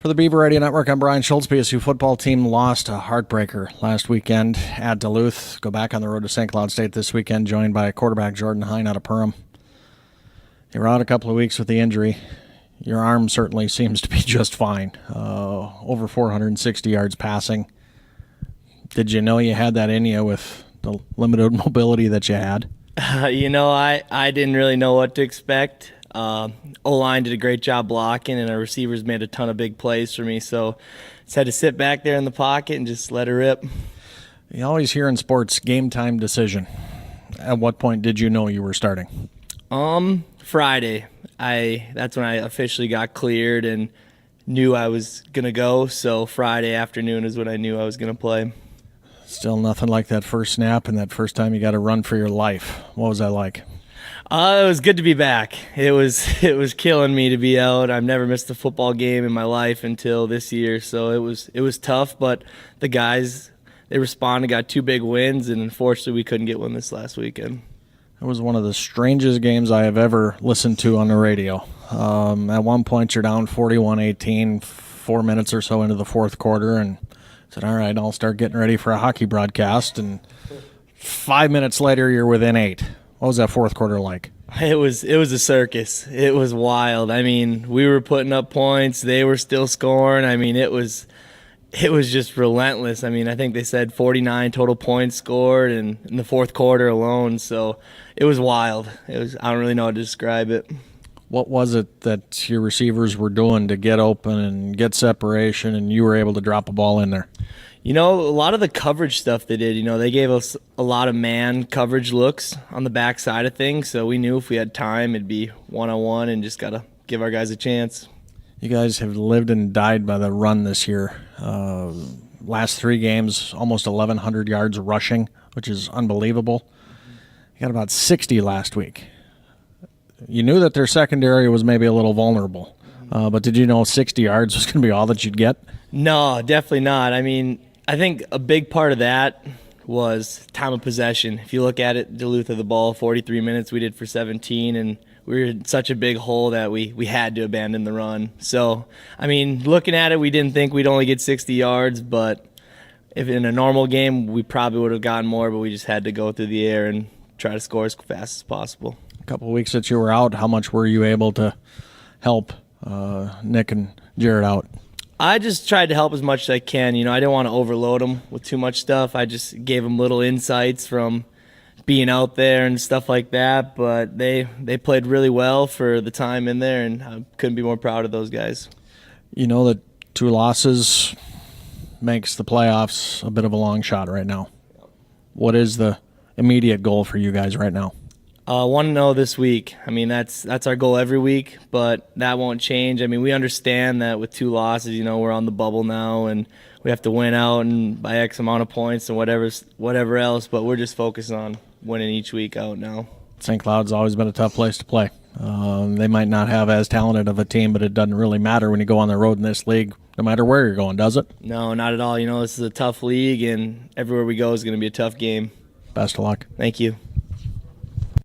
For the Beaver Radio Network, I'm Brian Schultz. BSU football team lost a heartbreaker last weekend at Duluth. Go back on the road to St. Cloud State this weekend, joined by quarterback Jordan Hein out of Perham. You're out a couple of weeks with the injury. Your arm certainly seems to be just fine. Over 460 yards passing. Did you know you had that in you with the limited mobility that you had? I didn't really know what to expect. O-line did a great job blocking, and our receivers made a ton of big plays for me. So just had to sit back there in the pocket and just let it rip. You always hear in sports, game time decision. At what point did you know you were starting? Friday. That's when I officially got cleared and knew I was going to go. So Friday afternoon is when I knew I was going to play. Still nothing like that first snap and that first time you got to run for your life. What was that like? It was good to be back. It was killing me to be out. I've never missed a football game in my life until this year, so it was tough. But the guys, they responded, got two big wins, and unfortunately we couldn't get one this last weekend. It was one of the strangest games I have ever listened to on the radio. At one point you're down 41-18, 4 minutes or so into the fourth quarter, and said, all right, I'll start getting ready for a hockey broadcast. And 5 minutes later you're within 8. What was that fourth quarter like? It was a circus. It was wild. I mean, we were putting up points. They were still scoring. I mean, it was just relentless. I mean, I think they said 49 total points scored in the fourth quarter alone. So it was wild. I don't really know how to describe it. What was it that your receivers were doing to get open and get separation, and you were able to drop a ball in there? A lot of the coverage stuff they did, they gave us a lot of man coverage looks on the back side of things, so we knew if we had time, it'd be one-on-one and just got to give our guys a chance. You guys have lived and died by the run this year. Last 3 games, almost 1,100 yards rushing, which is unbelievable. You got about 60 last week. You knew that their secondary was maybe a little vulnerable, but did you know 60 yards was going to be all that you'd get? No, definitely not. I mean, I think a big part of that was time of possession. If you look at it, Duluth had the ball 43 minutes, we did for 17, and we were in such a big hole that we had to abandon the run. So, I mean, looking at it, we didn't think we'd only get 60 yards, but if in a normal game, we probably would have gotten more, but we just had to go through the air and try to score as fast as possible. A couple of weeks that you were out, how much were you able to help Nick and Jared out? I just tried to help as much as I can. I didn't want to overload them with too much stuff. I just gave them little insights from being out there and stuff like that. But they played really well for the time in there, and I couldn't be more proud of those guys. You know that 2 losses makes the playoffs a bit of a long shot right now. What is the immediate goal for you guys right now? 1-0 this week. I mean, that's our goal every week, but that won't change. I mean, we understand that with 2 losses, we're on the bubble now, and we have to win out and by X amount of points and whatever else, but we're just focused on winning each week out now. St. Cloud's always been a tough place to play. They might not have as talented of a team, but it doesn't really matter when you go on the road in this league, no matter where you're going, does it? No, not at all. This is a tough league, and everywhere we go is going to be a tough game. Best of luck. Thank you.